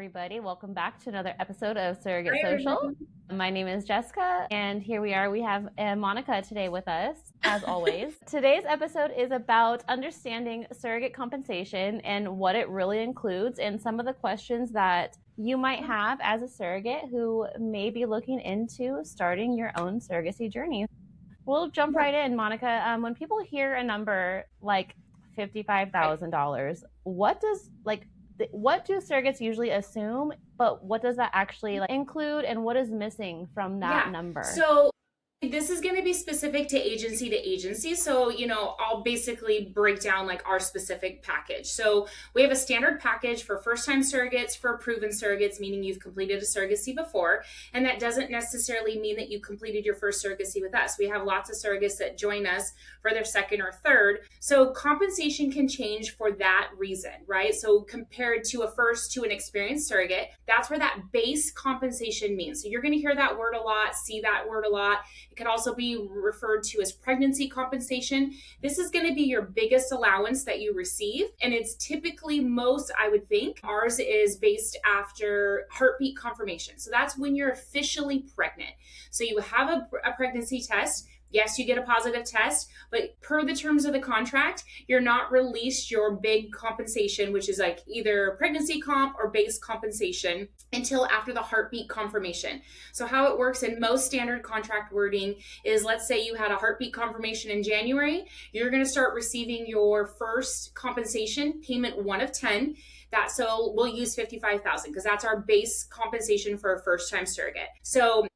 everybody. Welcome back to another episode of Surrogate Hi, Social. everyone. My name is Jessica, and here we are. We have Monica today with us, as always. Today's episode is about understanding surrogate compensation and what it really includes, and some of the questions that you might have as a surrogate who may be looking into starting your own surrogacy journey. We'll jump right in, Monica. When people hear a number like $55,000, what do surrogates usually assume, but what does that actually include, and what is missing from that Yeah. number? So this is going to be specific to agency. So, I'll basically break down like our specific package. So we have a standard package for first-time surrogates, for proven surrogates, meaning you've completed a surrogacy before. And that doesn't necessarily mean that you completed your first surrogacy with us. We have lots of surrogates that join us for their second or third. So compensation can change for that reason, right? So compared to an experienced surrogate, that's where that base compensation means. So you're going to hear that word a lot, see that word a lot. It could also be referred to as pregnancy compensation. This is going to be your biggest allowance that you receive. And it's typically I would think, ours is based after heartbeat confirmation. So that's when you're officially pregnant. So you have a pregnancy test. Yes, you get a positive test, but per the terms of the contract, you're not released your big compensation, which is like either pregnancy comp or base compensation, until after the heartbeat confirmation. So how it works in most standard contract wording is, let's say you had a heartbeat confirmation in January, you're going to start receiving your first compensation, payment 1 of 10. So we'll use 55,000 because that's our base compensation for a first-time surrogate. So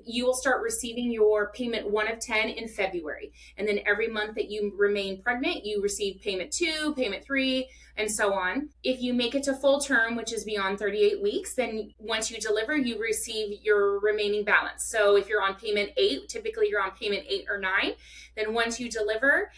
you will start receiving your payment 1 of 10 in February. And then every month that you remain pregnant, you receive payment 2, payment 3, and so on. If you make it to full term, which is beyond 38 weeks, then once you deliver, you receive your remaining balance. So if you're on payment 8, typically you're on payment 8 or 9. Then once you deliver,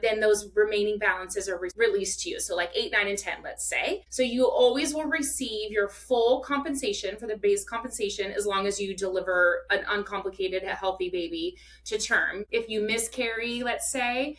then those remaining balances are released to you. So like 8, 9, and 10, let's say. So you always will receive your full compensation for the base compensation as long as you deliver an uncomplicated, healthy baby to term. If you miscarry, let's say,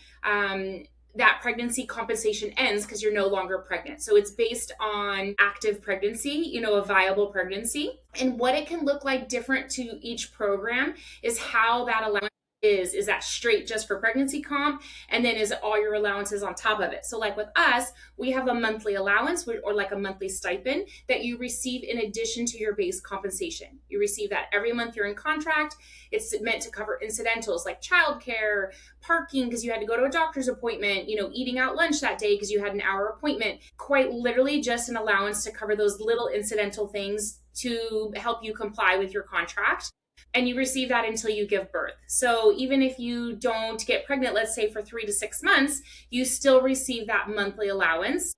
that pregnancy compensation ends because you're no longer pregnant. So it's based on active pregnancy, a viable pregnancy. And what it can look like different to each program is how that allowance is that straight just for pregnancy comp, and then is all your allowances on top of it. So like with us, we have a monthly allowance or like a monthly stipend that you receive in addition to your base compensation. You receive that every month you're in contract. It's meant to cover incidentals like childcare, parking because you had to go to a doctor's appointment, eating out lunch that day because you had an hour appointment. Quite literally just an allowance to cover those little incidental things to help you comply with your contract. And you receive that until you give birth. So even if you don't get pregnant, let's say for 3 to 6 months, you still receive that monthly allowance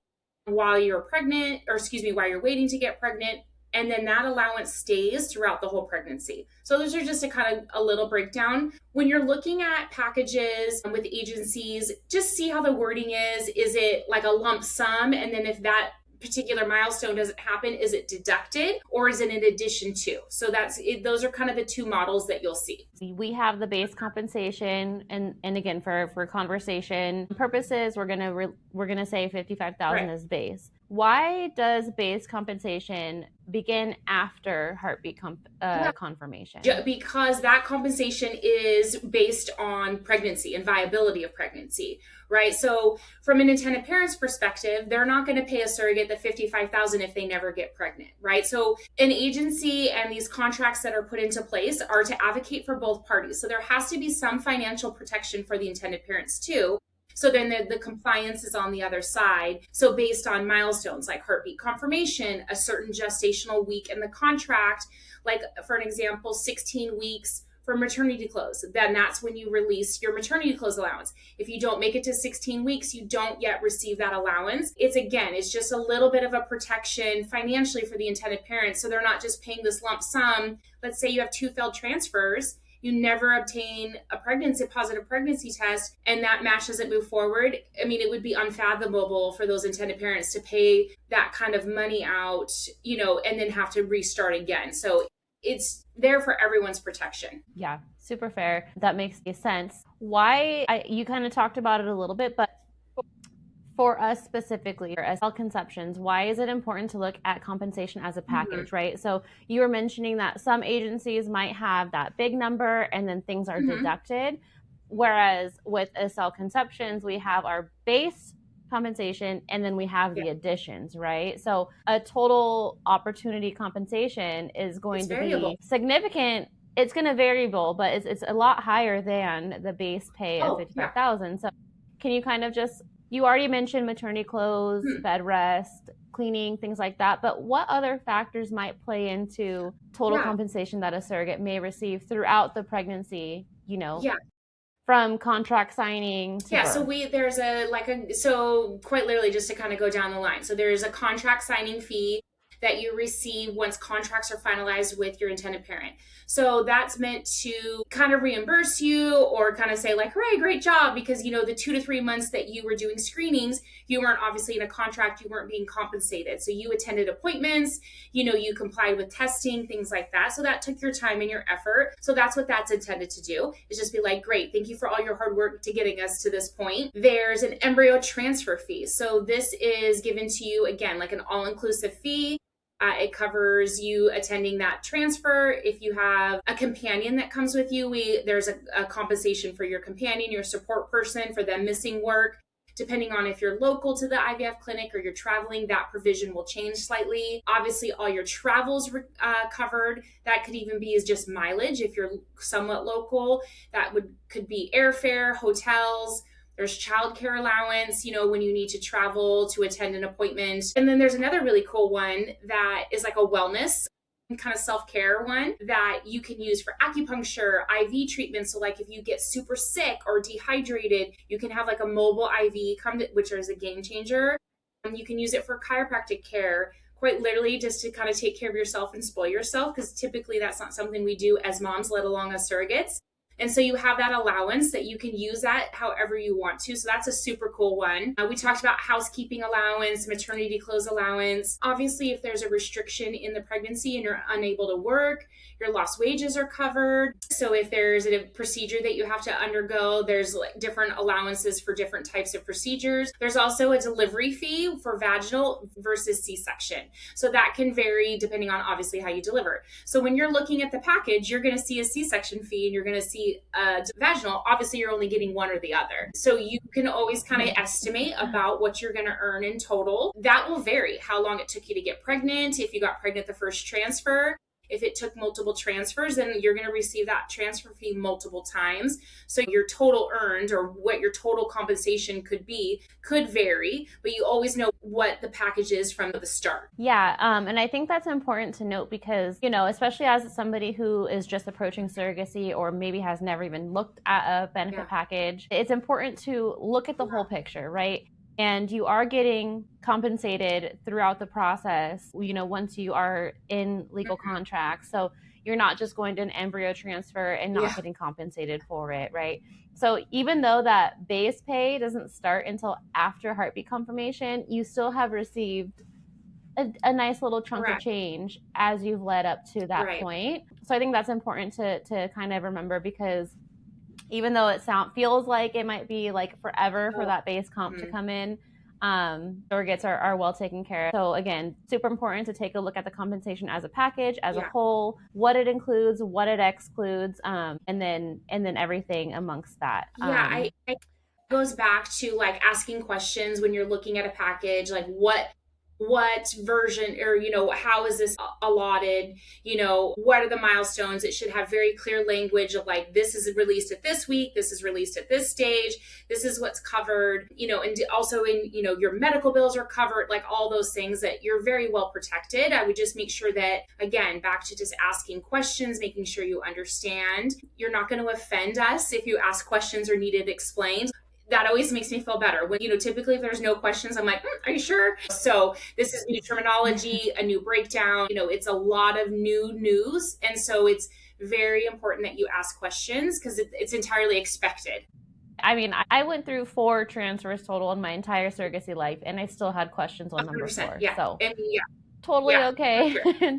while you're pregnant, while you're waiting to get pregnant. And then that allowance stays throughout the whole pregnancy. So those are just a little breakdown. When you're looking at packages with agencies, just see how the wording is. Is it like a lump sum? And then if that particular milestone doesn't happen, is it deducted or is it in addition to? So that's it. Those are kind of the two models that you'll see. We have the base compensation, and again, for conversation purposes, we're gonna say 55,000 is base. Why does base compensation begin after heartbeat confirmation? Because that compensation is based on pregnancy and viability of pregnancy, right? So from an intended parent's perspective, they're not going to pay a surrogate the 55,000 if they never get pregnant, right? So an agency and these contracts that are put into place are to advocate for both parties. So there has to be some financial protection for the intended parents too. So then the compliance is on the other side. So based on milestones like heartbeat confirmation, a certain gestational week in the contract, like for an example, 16 weeks for maternity clothes, then that's when you release your maternity clothes allowance. If you don't make it to 16 weeks, you don't yet receive that allowance. It's just a little bit of a protection financially for the intended parents. So they're not just paying this lump sum. Let's say you have 2 failed transfers. You never obtain a positive pregnancy test, and that match doesn't move forward. I mean, it would be unfathomable for those intended parents to pay that kind of money out, and then have to restart again. So it's there for everyone's protection. Yeah, super fair. That makes sense. You kind of talked about it a little bit, but for us specifically, or as cell conceptions, why is it important to look at compensation as a package, right? So you were mentioning that some agencies might have that big number and then things are deducted. Whereas with cell conceptions, we have our base compensation and then we have the additions, right? So a total opportunity compensation is going to be significant. It's going to variable, but it's a lot higher than the base pay of 55,000. So can you kind of just, you already mentioned maternity clothes, bed rest, cleaning, things like that, but what other factors might play into total compensation that a surrogate may receive throughout the pregnancy, you know, from contract signing to birth? So there's so quite literally, just to kind of go down the line, so there's a contract signing fee that you receive once contracts are finalized with your intended parent. So that's meant to kind of reimburse you or kind of say like, hooray, great job, because, you know, the 2 to 3 months that you were doing screenings, you weren't obviously in a contract, you weren't being compensated. So you attended appointments, you know, you complied with testing, things like that. So that took your time and your effort. So that's what that's intended to do, is just be like, great, thank you for all your hard work to getting us to this point. There's an embryo transfer fee. So this is given to you, again, like an all-inclusive fee. It covers you attending that transfer. If you have a companion that comes with you, there's a compensation for your companion, your support person, for them missing work. Depending on if you're local to the IVF clinic or you're traveling, that provision will change slightly. Obviously, all your travels covered. That could even be as just mileage if you're somewhat local. That could be airfare, hotels. There's childcare allowance, you know, when you need to travel to attend an appointment. And then there's another really cool one that is like a wellness kind of self-care one that you can use for acupuncture, IV treatment. So like if you get super sick or dehydrated, you can have like a mobile IV which is a game changer. You can use it for chiropractic care, quite literally just to kind of take care of yourself and spoil yourself, because typically that's not something we do as moms, let alone as surrogates. And so you have that allowance that you can use that however you want to. So that's a super cool one. We talked about housekeeping allowance, maternity clothes allowance. Obviously, if there's a restriction in the pregnancy and you're unable to work, your lost wages are covered. So if there's a procedure that you have to undergo, there's like different allowances for different types of procedures. There's also a delivery fee for vaginal versus C-section. So that can vary depending on obviously how you deliver. So when you're looking at the package, you're going to see a C-section fee and you're going to see vaginal. Obviously, you're only getting one or the other. So you can always kind of estimate about what you're going to earn in total. That will vary how long it took you to get pregnant. If you got pregnant the first transfer, if it took multiple transfers, then you're going to receive that transfer fee multiple times. So your total earned, or what your total compensation could be, could vary, but you always know what the package is from the start. Yeah, and I think that's important to note because, you know, especially as somebody who is just approaching surrogacy or maybe has never even looked at a benefit package, it's important to look at the whole picture, right? And you are getting compensated throughout the process, you know, once you are in legal contracts. So you're not just going to an embryo transfer and not getting compensated for it, right? So even though that base pay doesn't start until after heartbeat confirmation, you still have received a nice little chunk of change as you've led up to that point. So I think that's important to kind of remember, because even though it feels like it might be like forever for that base comp to come in, surrogates are well taken care of. So again, super important to take a look at the compensation as a package, as a whole, what it includes, what it excludes, and then everything amongst that. It goes back to like asking questions when you're looking at a package, like what version, or, you know, how is this allotted, you know, what are the milestones? It should have very clear language of like, this is released at this week, this is released at this stage, this is what's covered, you know, and also in, you know, your medical bills are covered, like all those things, that you're very well protected. I would just make sure that, again, back to just asking questions, making sure you understand. You're not going to offend us if you ask questions or need it explained. That always makes me feel better. When, you know, typically if there's no questions, I'm like, are you sure? So this is new terminology, a new breakdown, you know, it's a lot of new news. And so it's very important that you ask questions, because it's entirely expected. I mean, I went through 4 transfers total in my entire surrogacy life, and I still had questions on number 4. So totally okay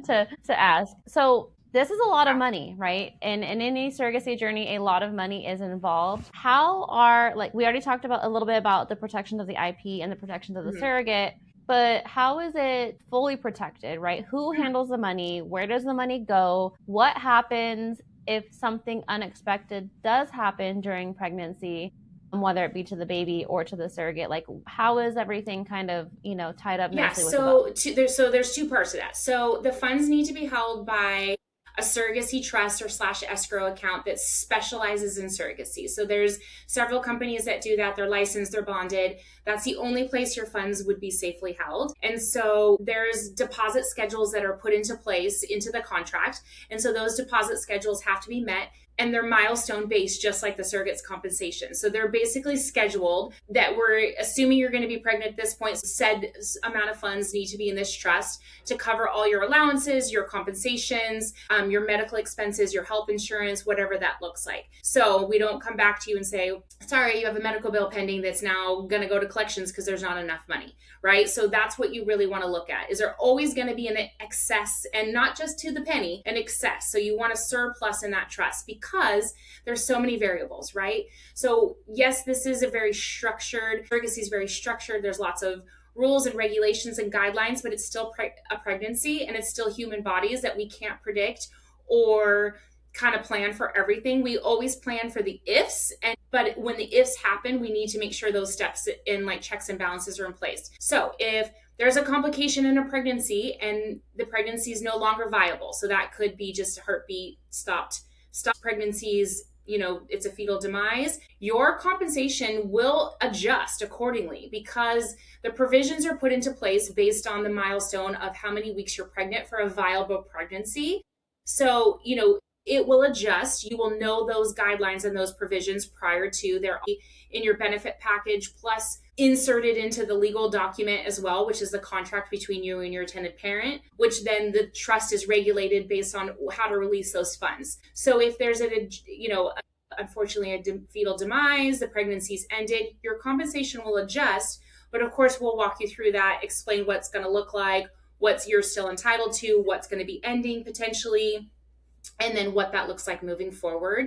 to ask. So this is a lot of money, right? And in any surrogacy journey, a lot of money is involved. How are, like, we already talked about a little bit about the protections of the IP and the protections of the Mhm. surrogate, but how is it fully protected, right? Who handles the money? Where does the money go? What happens if something unexpected does happen during pregnancy, whether it be to the baby or to the surrogate? Like, how is everything kind of, tied up Yeah, nicely with the bow? so there's two parts to that. So the funds need to be held by a surrogacy trust or slash escrow account that specializes in surrogacy. So there's several companies that do that. They're licensed, they're bonded. That's the only place your funds would be safely held. And so there's deposit schedules that are put into place into the contract. And so those deposit schedules have to be met, and they're milestone based, just like the surrogate's compensation. So they're basically scheduled that we're assuming you're going to be pregnant at this point. Said amount of funds need to be in this trust to cover all your allowances, your compensations, your medical expenses, your health insurance, whatever that looks like. So we don't come back to you and say, sorry, you have a medical bill pending that's now going to go to collections because there's not enough money, right? So that's what you really want to look at. Is there always going to be an excess, and not just to the penny, an excess? So you want a surplus in that trust because there's so many variables, right? So yes, this is a very structured, surrogacy is very structured. There's lots of rules and regulations and guidelines, but it's still a pregnancy, and it's still human bodies that we can't predict or kind of plan for everything. We always plan for the ifs, but when the ifs happen, we need to make sure those steps in like checks and balances are in place. So if there's a complication in a pregnancy and the pregnancy is no longer viable, so that could be just a heartbeat stopped pregnancies, it's a fetal demise, your compensation will adjust accordingly because the provisions are put into place based on the milestone of how many weeks you're pregnant for a viable pregnancy. So, it will adjust. You will know those guidelines and those provisions prior to their in your benefit package, plus inserted into the legal document as well, which is the contract between you and your intended parent, which then the trust is regulated based on how to release those funds. So if there's unfortunately a fetal demise, the pregnancy's ended, your compensation will adjust. But of course, we'll walk you through that, explain what's going to look like, what you're still entitled to, what's going to be ending potentially, and then what that looks like moving forward.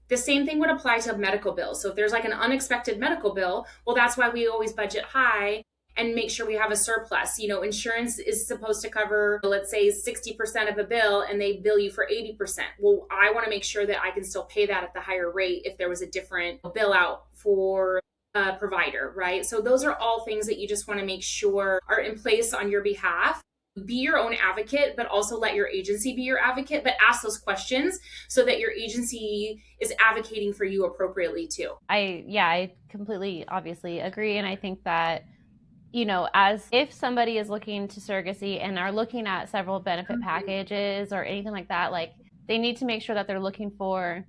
The same thing would apply to medical bills. So if there's like an unexpected medical bill, well, that's why we always budget high and make sure we have a surplus. Insurance is supposed to cover, let's say, 60% of a bill, and they bill you for 80%. Well, I want to make sure that I can still pay that at the higher rate if there was a different bill out for a provider, right? So those are all things that you just want to make sure are in place on your behalf. Be your own advocate, but also let your agency be your advocate, but ask those questions so that your agency is advocating for you appropriately too. I completely obviously agree. And I think that, as if somebody is looking to surrogacy and are looking at several benefit packages or anything like that, like they need to make sure that they're looking for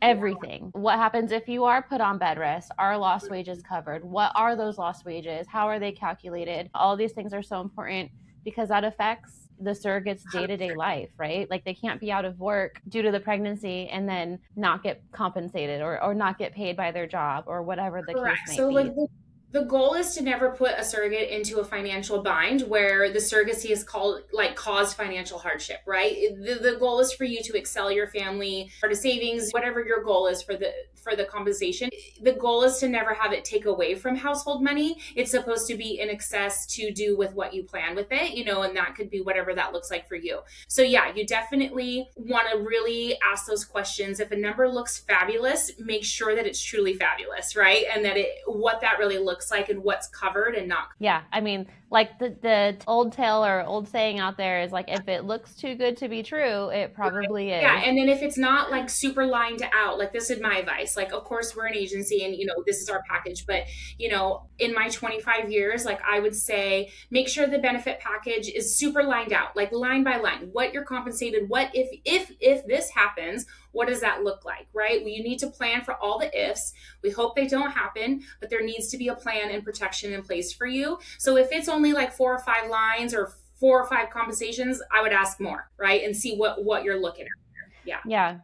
everything. What happens if you are put on bed rest? Are lost wages covered? What are those lost wages? How are they calculated? All these things are so important because that affects the surrogate's day-to-day life, right? Like they can't be out of work due to the pregnancy and then not get compensated or not get paid by their job or whatever the Correct. case may So be. like the goal is to never put a surrogate into a financial bind where the surrogacy is caused financial hardship, right? The goal is for you to excel your family, or to savings, whatever your goal is for the compensation. The goal is to never have it take away from household money. It's supposed to be in excess to do with what you plan with it, and that could be whatever that looks like for you. So yeah, you definitely want to really ask those questions. If a number looks fabulous, make sure that it's truly fabulous, right? And that what that really looks like and what's covered and not. Yeah, I mean, like the old tale or old saying out there is like, if it looks too good to be true, it probably is. Yeah, and then if it's not like super lined out, like this is my advice. Like, of course, we're an agency and, this is our package. But, in my 25 years, like I would say, make sure the benefit package is super lined out, like line by line, what you're compensated, what if this happens, what does that look like, right? Well, you need to plan for all the ifs. We hope they don't happen, but there needs to be a plan and protection in place for you. So if it's only like 4 or 5 lines or 4 or 5 compensations, I would ask more, right? And see what you're looking at. Yeah. Yeah.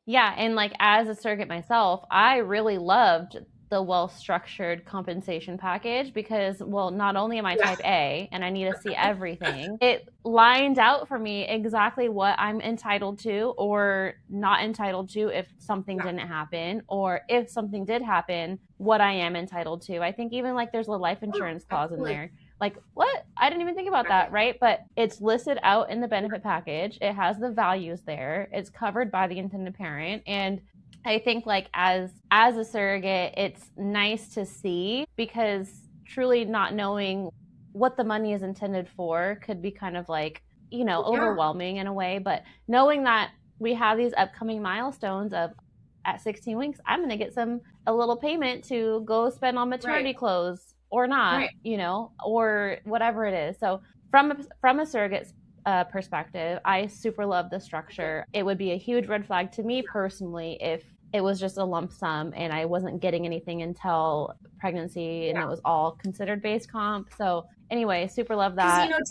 Yeah. And like as a surrogate myself, I really loved the well-structured compensation package because, well, not only am I Yeah. type A and I need to see everything, it lined out for me exactly what I'm entitled to or not entitled to if something Yeah. didn't happen, or if something did happen, what I am entitled to. I think even like there's a life insurance clause in Absolutely. there. Like, what? I didn't even think about that, Right. right? But it's listed out in the benefit package. It has the values there. It's covered by the intended parent. And I think like as a surrogate, it's nice to see because truly not knowing what the money is intended for could be kind of like, Yeah. overwhelming in a way, but knowing that we have these upcoming milestones of at 16 weeks, I'm going to get a little payment to go spend on Right. maternity clothes or not, Right. or whatever it is. So from a surrogate perspective, I super love the Good. structure. It would be a huge red flag to me personally if it was just a lump sum and I wasn't getting anything until pregnancy and it Yeah. was all considered base comp. So anyway, super love Because, that.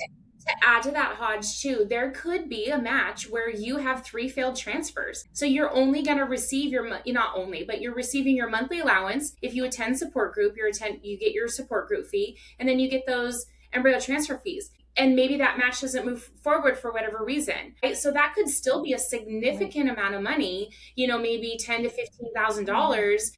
to add to that, Hodge, too, there could be a match where you have 3 failed transfers. So you're only going to receive not only, but you're receiving your monthly allowance. If you attend support group, you get your support group fee, and then you get those embryo transfer fees. And maybe that match doesn't move forward for whatever reason, right? So that could still be a Right. significant amount of money, maybe $10,000 to $15,000.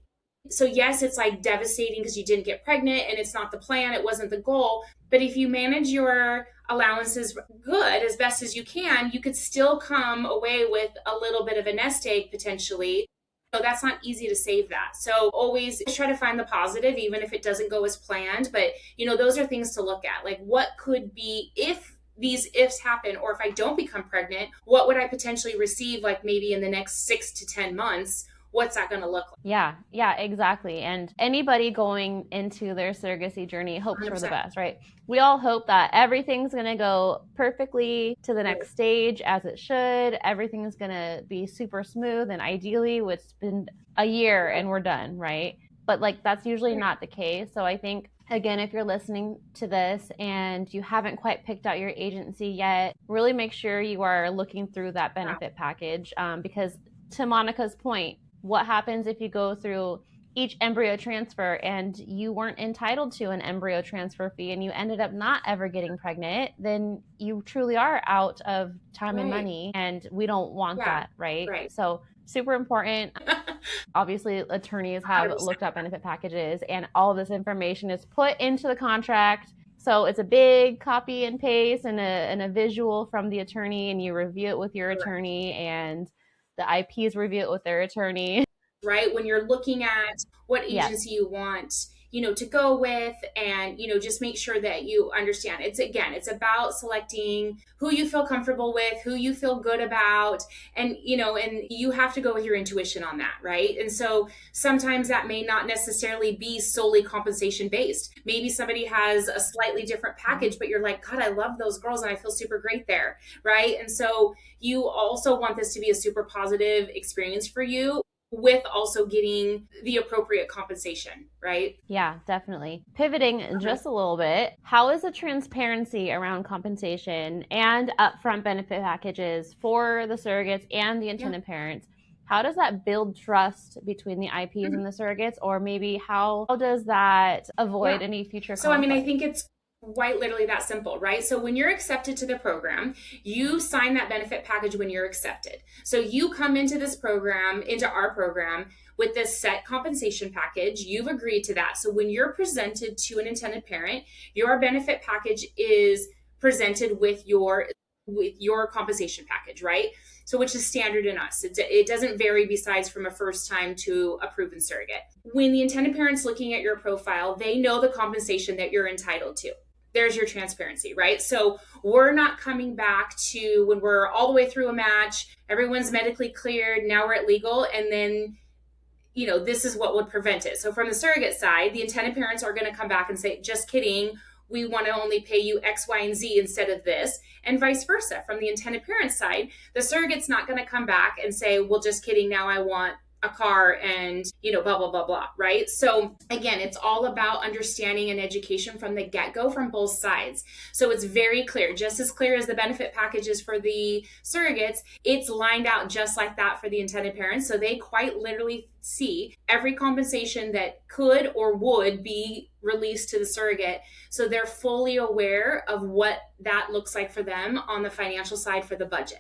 So yes, it's like devastating because you didn't get pregnant and it's not the plan, it wasn't the goal. But if you manage your allowances good as best as you can, you could still come away with a little bit of a nest egg potentially. So that's not easy to save that. So always try to find the positive, even if it doesn't go as planned. But those are things to look at. Like, what could be if these ifs happen, or if I don't become pregnant, what would I potentially receive, like maybe in the next 6 to 10 months? What's that going to look like? Yeah, yeah, exactly. And anybody going into their surrogacy journey hopes for the 100%. best, right? We all hope that everything's going to go perfectly to the Right. next stage as it should. Everything's going to be super smooth and ideally it's been a year Right. and we're done, right? But like that's usually Right. not the case. So I think again, if you're listening to this and you haven't quite picked out your agency yet, really make sure you are looking through that Yeah. benefit package because to Monica's point, what happens if you go through each embryo transfer and you weren't entitled to an embryo transfer fee and you ended up not ever getting pregnant, then you truly are out of time and Right. money, and we don't want Yeah. that, right? Right. So super important. Obviously, attorneys have 100%. looked up benefit packages and all of this information is put into the contract. So it's a big copy and paste and a visual from the attorney, and you review it with your Correct. attorney, and the IPs review it with their attorney. Right? When you're looking at what Yes. agency you want, to go with, and, just make sure that you understand. It's about selecting who you feel comfortable with, who you feel good about, and, and you have to go with your intuition on that, right? And so sometimes that may not necessarily be solely compensation based. Maybe somebody has a slightly different package, but you're like, God, I love those girls and I feel super great there, right? And so you also want this to be a super positive experience for you, with also getting the appropriate compensation, right? Yeah, definitely. Pivoting Okay. just a little bit, how is the transparency around compensation and upfront benefit packages for the surrogates and the Yeah. intended parents? How does that build trust between the IPs and the surrogates? Or maybe how does that avoid Yeah. any future So, I mean, I conflict? think it's quite literally that simple, right? So, when you're accepted to the program, you sign that benefit package when you're accepted. So, you come into this program, into our program, with this set compensation package. You've agreed to that. So, when you're presented to an intended parent, your benefit package is presented with your compensation package, right? So, which is standard in us. It doesn't vary besides from a first time to a proven surrogate. When the intended parent's looking at your profile, they know the compensation that you're entitled to. There's your transparency, right? So we're not coming back to when we're all the way through a match, everyone's medically cleared, now we're at legal, and then this is what would prevent it. So from the surrogate side, the intended parents are going to come back and say, just kidding, we want to only pay you X, Y, and Z instead of this, and vice versa. From the intended parent side, the surrogate's not going to come back and say, well, just kidding, now I want a car and, blah, blah, blah, blah, right? So again, it's all about understanding and education from the get-go from both sides. So it's very clear, just as clear as the benefit packages for the surrogates, it's lined out just like that for the intended parents. So they quite literally see every compensation that could or would be released to the surrogate. So they're fully aware of what that looks like for them on the financial side for the budget.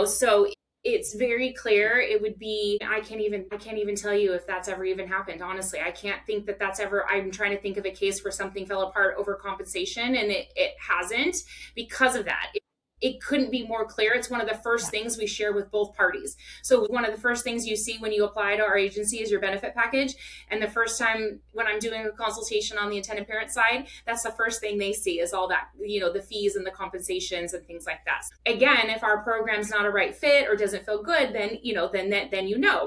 So it's very clear. It would be, I can't even tell you if that's ever even happened. Honestly, I can't think that that's ever, I'm trying to think of a case where something fell apart over compensation, and it hasn't, because of that. It couldn't be more clear. It's one of the first things we share with both parties. So one of the first things you see when you apply to our agency is your benefit package. And the first time when I'm doing a consultation on the intended parent side, that's the first thing they see is all that, the fees and the compensations and things like that. Again, if our program's not a right fit or doesn't feel good, then,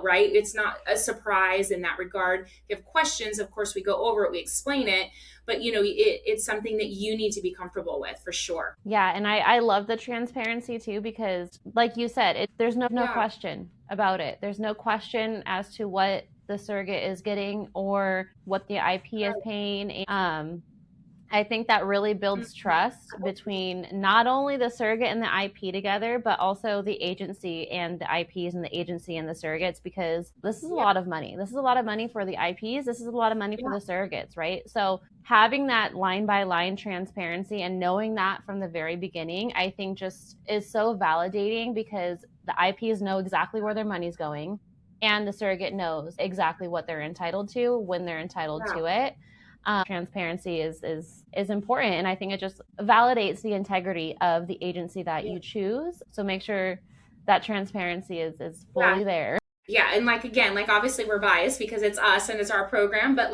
right? It's not a surprise in that regard. If you have questions, of course, we go over it, we explain it. But it's something that you need to be comfortable with, for sure. Yeah, and I love the transparency too, because like you said, there's no question about it. There's no question as to what the surrogate is getting or what the IP is paying. I think that really builds trust between not only the surrogate and the IP together, but also the agency and the IPs and the agency and the surrogates, because this is a lot of money. This is a lot of money for the IPs. This is a lot of money for the surrogates, right? So having that line by line transparency and knowing that from the very beginning, I think just is so validating, because the IPs know exactly where their money's going and the surrogate knows exactly what they're entitled to when they're entitled to it. Transparency is important, and I think it just validates the integrity of the agency that you choose. So make sure that transparency is fully there. Yeah, and again, obviously we're biased because it's us and it's our program, but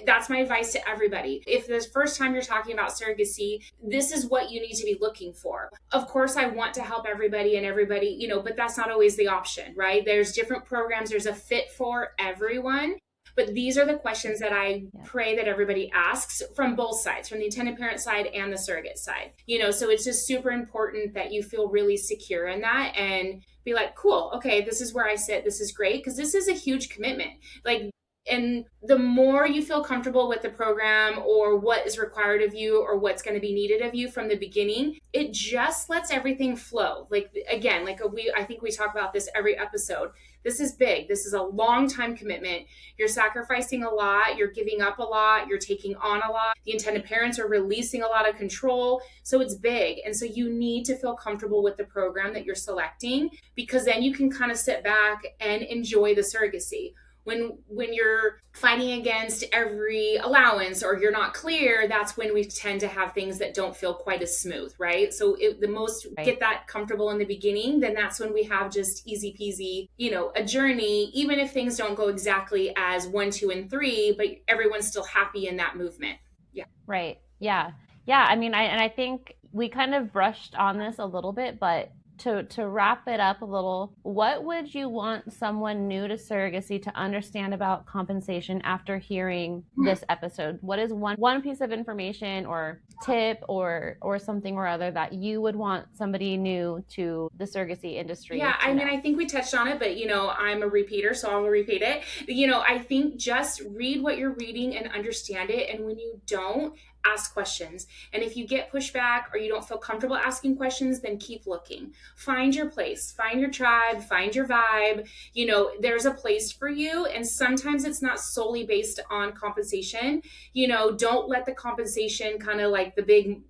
that's my advice to everybody. If the first time you're talking about surrogacy, this is what you need to be looking for. Of course, I want to help everybody, but that's not always the option, right? There's different programs, there's a fit for everyone. But these are the questions that I pray that everybody asks from both sides, from the intended parent side and the surrogate side. So it's just super important that you feel really secure in that and be like, cool, okay, this is where I sit. This is great, because this is a huge commitment. And the more you feel comfortable with the program or what is required of you or what's going to be needed of you from the beginning, it just lets everything flow. I think we talk about this every episode. This is big. This is a long time commitment. You're sacrificing a lot. You're giving up a lot. You're taking on a lot. The intended parents are releasing a lot of control. So it's big. And so you need to feel comfortable with the program that you're selecting, because then you can kind of sit back and enjoy the surrogacy. When you're fighting against every allowance or you're not clear, that's when we tend to have things that don't feel quite as smooth, right? So get that comfortable in the beginning, then that's when we have just easy peasy, a journey, even if things don't go exactly as 1, 2, and 3, but everyone's still happy in that movement. Yeah. Right. Yeah. Yeah. I mean, I think we kind of brushed on this a little bit, but to wrap it up a little, what would you want someone new to surrogacy to understand about compensation after hearing this episode? What is one piece of information or tip or something or other that you would want somebody new to the surrogacy industry? Yeah, I mean, I think we touched on it, but I'm a repeater, so I'll repeat it. I think just read what you're reading and understand it. And when you don't, ask questions. And if you get pushback or you don't feel comfortable asking questions, then keep looking. Find your place, find your tribe, find your vibe. There's a place for you. And sometimes it's not solely based on compensation. Don't let the compensation kind of like the big,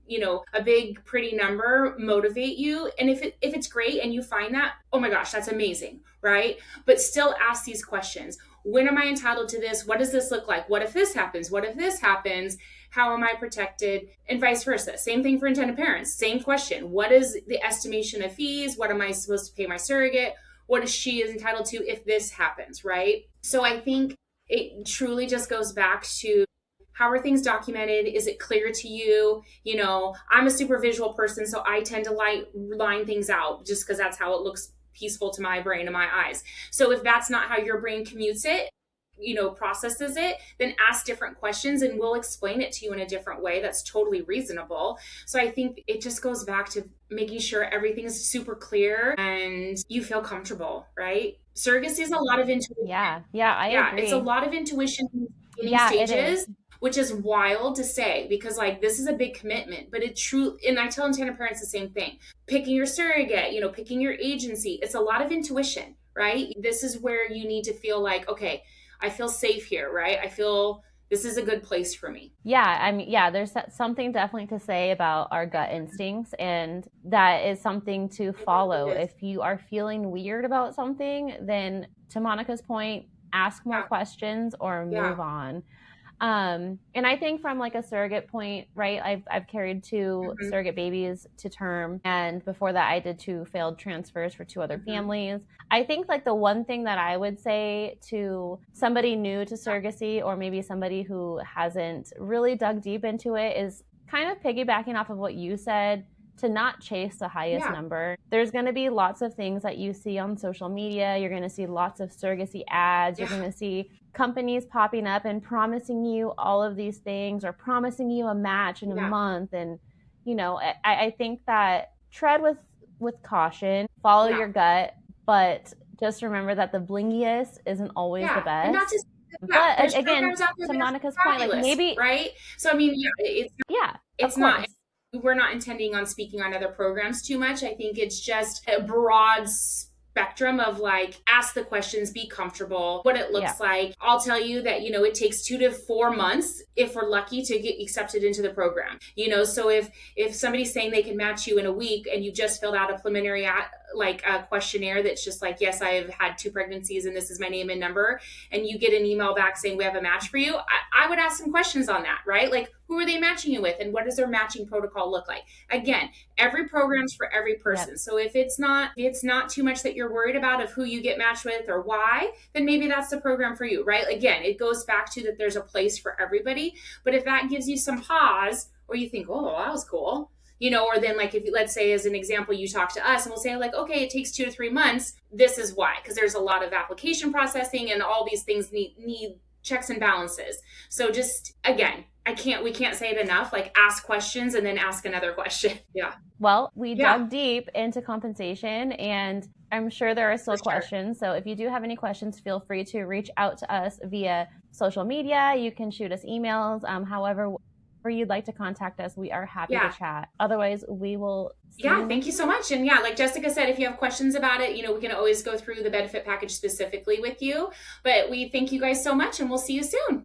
a big pretty number motivate you. And if it's great and you find that, oh my gosh, that's amazing, right? But still ask these questions. When am I entitled to this? What does this look like? What if this happens? What if this happens? How am I protected? And vice versa. Same thing for intended parents. Same question. What is the estimation of fees? What am I supposed to pay my surrogate? What is she entitled to if this happens, right? So I think it truly just goes back to, how are things documented? Is it clear to you? I'm a super visual person, so I tend to line things out just because that's how it looks peaceful to my brain and my eyes. So if that's not how your brain commutes it, processes it, then ask different questions and we'll explain it to you in a different way that's totally reasonable. So I think it just goes back to making sure everything's super clear and you feel comfortable, right? Surrogacy is a lot of intuition. Yeah, I Yeah, agree. it's a lot of intuition in the beginning Yeah, it stages, is. which is wild to say because like this is a big commitment, but it true. And I tell intended parents the same thing: picking your surrogate, picking your agency. It's a lot of intuition, right? This is where you need to feel like, okay, I feel safe here, right? I feel this is a good place for me. Yeah, I mean, yeah, there's something definitely to say about our gut instincts, and that is something to follow. It is. If you are feeling weird about something, then to Monica's point, ask more Yeah, questions or yeah, move on. And I think from like a surrogate point, right? I've carried two hmm surrogate babies to term, and before that, I did two failed transfers for two other hmm families. I think like the one thing that I would say to somebody new to surrogacy, or maybe somebody who hasn't really dug deep into it, is kind of piggybacking off of what you said, to not chase the highest yeah, number. There's going to be lots of things that you see on social media. You're going to see lots of surrogacy ads. You're yeah, going to see companies popping up and promising you all of these things, or promising you a match in a yeah, month. And, I think that tread with caution, follow yeah, your gut, but just remember that the blingiest isn't always the yeah. And not best. just yeah, But there's again, programs out there to that are Monica's point, like fabulous, maybe, right? So I mean, yeah, yeah, of it's not course. we're not intending on speaking on other programs too much. I think it's just a broad spectrum of like ask the questions, be comfortable, what it Yeah. looks like. I'll tell you that it takes 2 to 4 months if we're lucky to get accepted into the program. So if somebody's saying they can match you in a week and you just filled out a preliminary like a questionnaire that's just like, yes, I've had 2 pregnancies and this is my name and number, and you get an email back saying we have a match for you, I would ask some questions on that, right? Like, who are they matching you with and what does their matching protocol look like? Again, every program's for every Yep. person. So if it's not too much that you're worried about of who you get matched with or why, then maybe that's the program for you, right? Again, it goes back to that there's a place for everybody. But if that gives you some pause, or you think, oh, that was cool, or then like if let's say as an example, you talk to us and we'll say like, okay, it takes 2 to 3 months. This is why, because there's a lot of application processing and all these things need checks and balances. So just again, we can't say it enough. Like ask questions and then ask another question. Yeah. Well, we Yeah, dug deep into compensation, and I'm sure there are for still sure. questions. So if you do have any questions, feel free to reach out to us via social media. You can shoot us emails, however you'd like to contact us. We are happy to Yeah. chat. Otherwise, we will see Yeah, you thank next you so week. much. And yeah, like Jessica said, if you have questions about it, we can always go through the benefit package specifically with you. But we thank you guys so much and we'll see you soon.